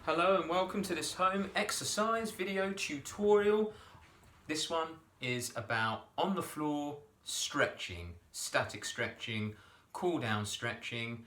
Hello and welcome to this home exercise video tutorial. This one is about on the floor stretching, static stretching, cool down stretching.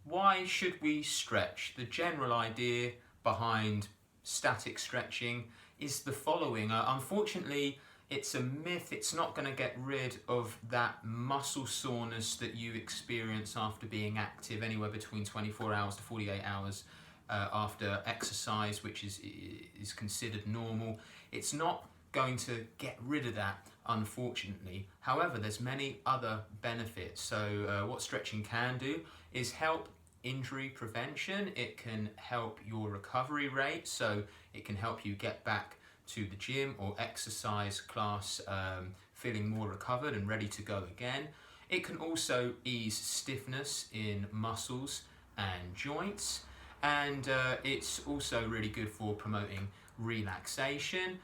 Why should we stretch? The general idea behind static stretching is the following. Unfortunately, it's a myth. It's not going to get rid of that muscle soreness that you experience after being active anywhere between 24 hours to 48 hours after exercise, which is considered normal. It's not going to get rid of that, unfortunately. However, there's many other benefits. So what stretching can do is help injury prevention. It can help your recovery rate, so it can help you get back to the gym or exercise class feeling more recovered and ready to go again. It can also ease stiffness in muscles and joints, and it's also really good for promoting relaxation,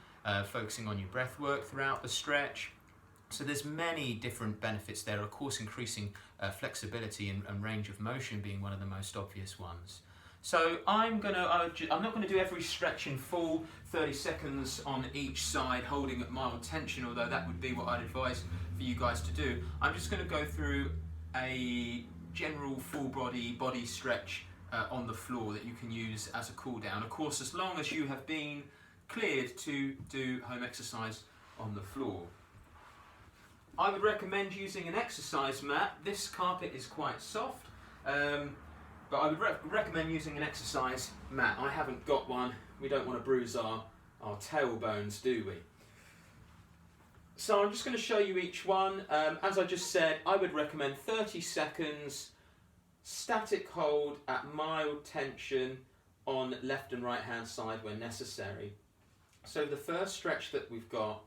focusing on your breath work throughout the stretch. So there's many different benefits there. Of course, increasing flexibility and range of motion being one of the most obvious ones. So I'm not going to do every stretch in full, 30 seconds on each side, holding at mild tension, although that would be what I'd advise for you guys to do. I'm just going to go through a general full body stretch on the floor that you can use as a cool down. Of course, as long as you have been cleared to do home exercise on the floor. I would recommend using an exercise mat. This carpet is quite soft, but I would recommend using an exercise mat. I haven't got one. We don't want to bruise our tailbones, do we? So I'm just going to show you each one. As I just said, I would recommend 30 seconds static hold at mild tension on left and right hand side when necessary. So the first stretch that we've got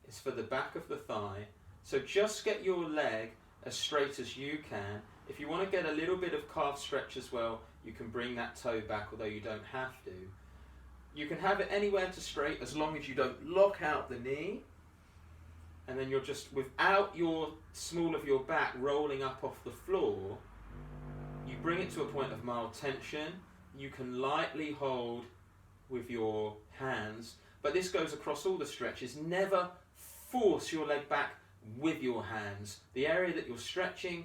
is for the back of the thigh. So just get your leg as straight as you can. If you want to get a little bit of calf stretch as well, you can bring that toe back, although you don't have to. You can have it anywhere to straight as long as you don't lock out the knee. And then you're just, without your small of your back rolling up off the floor, you bring it to a point of mild tension. You can lightly hold with your hands, but this goes across all the stretches. Never force your leg back with your hands. The area that you're stretching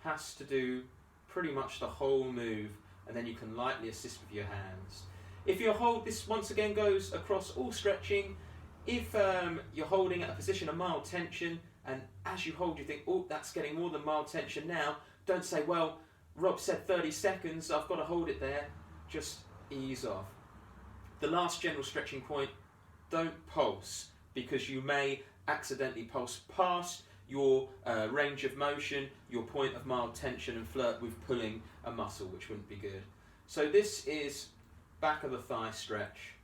has to do pretty much the whole move, and then you can lightly assist with your hands. If you hold, this once again goes across all stretching. If you're holding at a position of mild tension, and as you hold you think, oh, that's getting more than mild tension now, don't say, well, Rob said 30 seconds, I've got to hold it there. Just ease off. The last general stretching point, don't pulse, because you may accidentally pulse past your range of motion, your point of mild tension, and flirt with pulling a muscle, which wouldn't be good. So this is back of the thigh stretch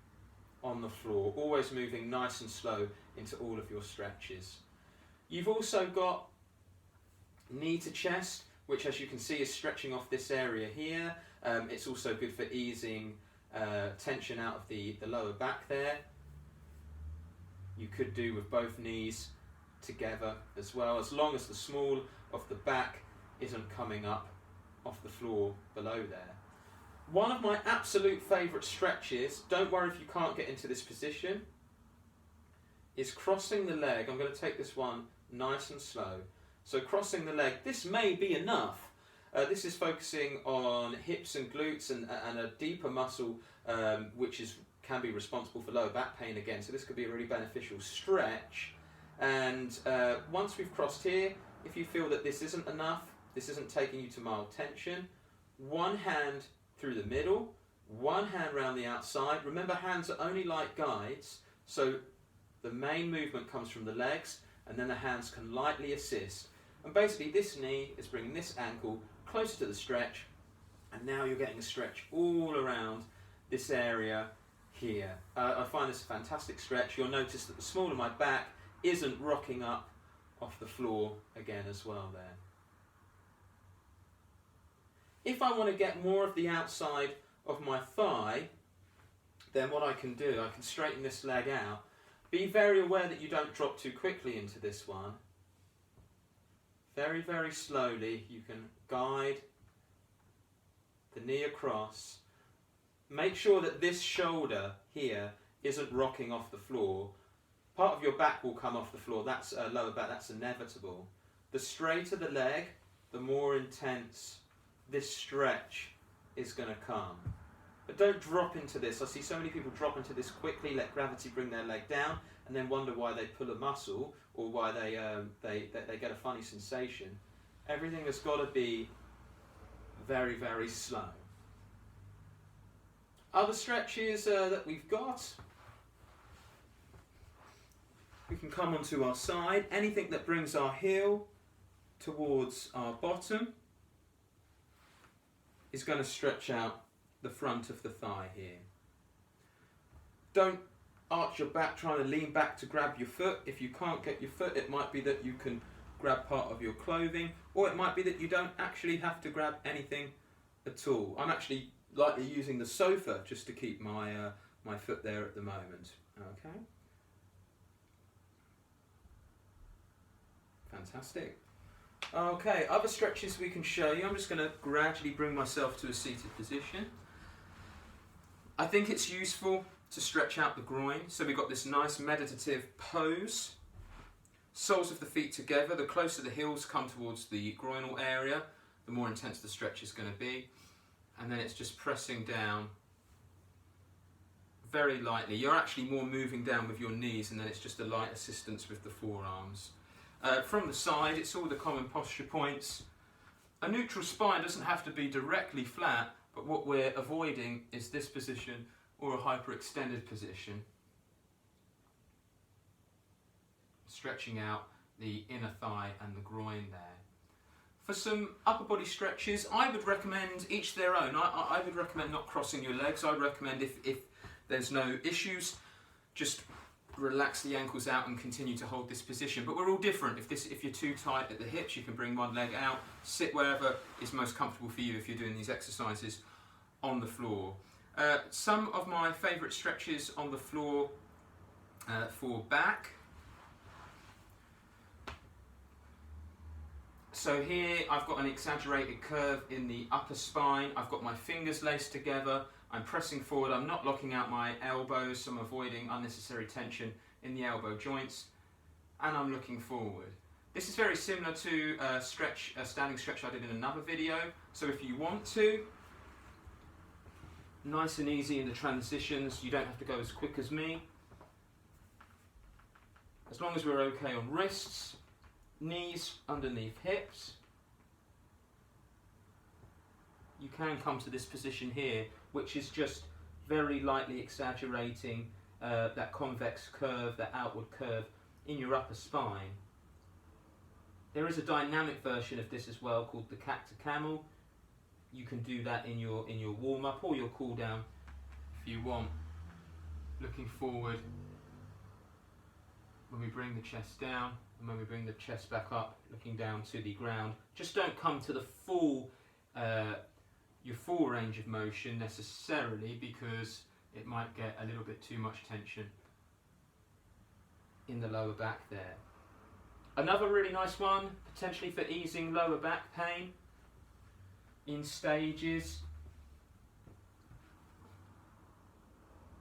on the floor, always moving nice and slow into all of your stretches. You've also got knee to chest, which as you can see is stretching off this area here. It's also good for easing tension out of the lower back there. You could do with both knees together as well, as long as the small of the back isn't coming up off the floor below there. One of my absolute favourite stretches, don't worry if you can't get into this position, is crossing the leg. I'm going to take this one nice and slow. So crossing the leg, this may be enough. This is focusing on hips and glutes and a deeper muscle which can be responsible for lower back pain again. So this could be a really beneficial stretch. And once we've crossed here, if you feel that this isn't enough, this isn't taking you to mild tension, one hand through the middle, one hand around the outside. Remember, hands are only like guides, so the main movement comes from the legs, and then the hands can lightly assist. And basically this knee is bringing this ankle closer to the stretch, and now you're getting a stretch all around this area here. I find this a fantastic stretch. You'll notice that the small of my back isn't rocking up off the floor again as well there. If I want to get more of the outside of my thigh, then what I can do, I can straighten this leg out. Be very aware that you don't drop too quickly into this one. Very, very slowly you can guide the knee across. make sure that this shoulder here isn't rocking off the floor. Part of your back will come off the floor, that's lower back, that's inevitable. The straighter the leg, the more intense this stretch is going to come. But don't drop into this. I see so many people drop into this quickly, let gravity bring their leg down, and then wonder why they pull a muscle or why they get a funny sensation. Everything has got to be very, very slow. Other stretches that we've got, we can come onto our side. Anything that brings our heel towards our bottom is going to stretch out the front of the thigh here. Don't arch your back trying to lean back to grab your foot. If you can't get your foot, it might be that you can grab part of your clothing, or it might be that you don't actually have to grab anything at all. I'm actually lightly using the sofa just to keep my my foot there at the moment. Okay. Fantastic. Okay, other stretches we can show you. I'm just going to gradually bring myself to a seated position. I think it's useful to stretch out the groin. So we've got this nice meditative pose. Soles of the feet together. The closer the heels come towards the groinal area, the more intense the stretch is going to be. And then it's just pressing down very lightly. You're actually more moving down with your knees, and then it's just a light assistance with the forearms. From the side, it's all the common posture points. A neutral spine doesn't have to be directly flat, but what we're avoiding is this position or a hyperextended position. Stretching out the inner thigh and the groin there. For some upper body stretches, I would recommend each their own. I would recommend not crossing your legs. I would recommend if there's no issues, just relax the ankles out and continue to hold this position. But we're all different. If you're too tight at the hips, you can bring one leg out. Sit wherever is most comfortable for you if you're doing these exercises on the floor. Some of my favourite stretches on the floor for back. So here I've got an exaggerated curve in the upper spine. I've got my fingers laced together. I'm pressing forward. I'm not locking out my elbows, so I'm avoiding unnecessary tension in the elbow joints. And I'm looking forward. This is very similar to a standing stretch I did in another video. So if you want to, nice and easy in the transitions. You don't have to go as quick as me. As long as we're okay on wrists, knees underneath hips, you can come to this position here, which is just very lightly exaggerating that convex curve, that outward curve in your upper spine. There is a dynamic version of this as well called the cat to camel. You can do that in your warm-up or your cool-down if you want. Looking forward when we bring the chest down, and when we bring the chest back up, looking down to the ground. Just don't come to the full your full range of motion necessarily, because it might get a little bit too much tension in the lower back there. Another really nice one, potentially for easing lower back pain in stages.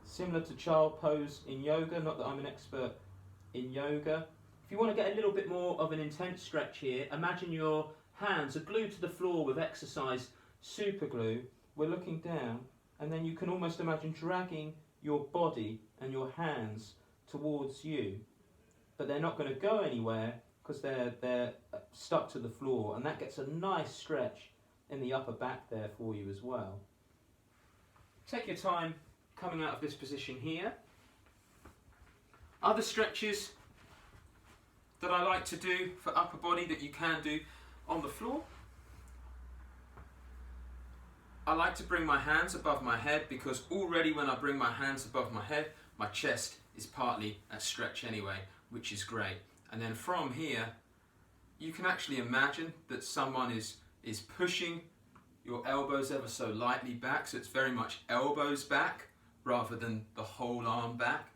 Similar to child pose in yoga, not that I'm an expert in yoga. If you want to get a little bit more of an intense stretch here, imagine your hands are glued to the floor with exercise super glue. We're looking down, and then you can almost imagine dragging your body and your hands towards you, but they're not going to go anywhere because they're stuck to the floor, and that gets a nice stretch in the upper back there for you as well. Take your time coming out of this position here. Other stretches that I like to do for upper body that you can do on the floor. I like to bring my hands above my head, because already when I bring my hands above my head, my chest is partly a stretch anyway, which is great. And then from here, you can actually imagine that someone is pushing your elbows ever so lightly back, so it's very much elbows back rather than the whole arm back.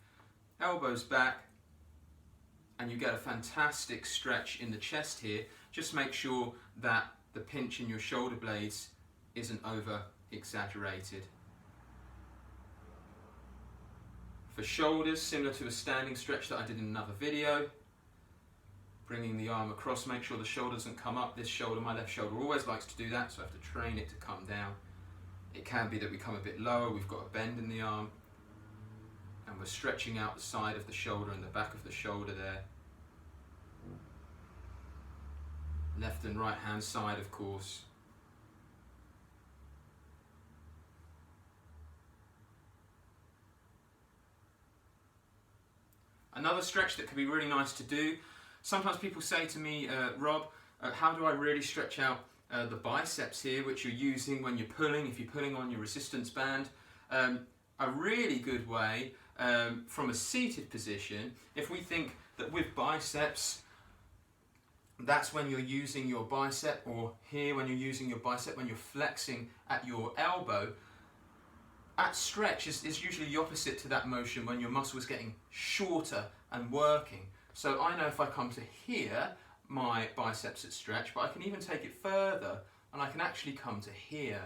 Elbows back, and you get a fantastic stretch in the chest here. Just make sure that the pinch in your shoulder blades isn't over exaggerated. For shoulders, similar to a standing stretch that I did in another video. Bringing the arm across, make sure the shoulder doesn't come up. This shoulder, my left shoulder, always likes to do that, so I have to train it to come down. It can be that we come a bit lower, we've got a bend in the arm, and we're stretching out the side of the shoulder and the back of the shoulder there. Left and right hand side, of course. Another stretch that can be really nice to do. Sometimes people say to me, Rob, how do I really stretch out the biceps here, which you're using when you're pulling, if you're pulling on your resistance band? A really good way from a seated position, if we think that with biceps, that's when you're using your bicep, or here when you're using your bicep, when you're flexing at your elbow, that stretch is usually the opposite to that motion when your muscle is getting shorter and working. So I know if I come to here, my biceps at stretch, but I can even take it further and I can actually come to here.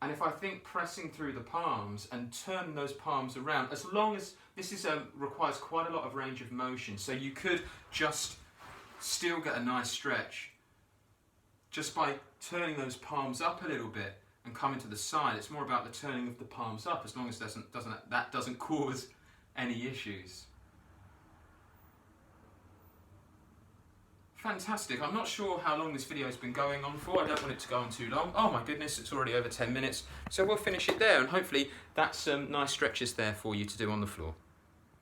And if I think pressing through the palms and turning those palms around, as long as this is requires quite a lot of range of motion, so you could just still get a nice stretch just by turning those palms up a little bit and coming to the side. It's more about the turning of the palms up, as long as that doesn't cause any issues. Fantastic. I'm not sure how long this video has been going on for. I don't want it to go on too long. Oh my goodness, it's already over 10 minutes. So we'll finish it there, and hopefully that's some nice stretches there for you to do on the floor.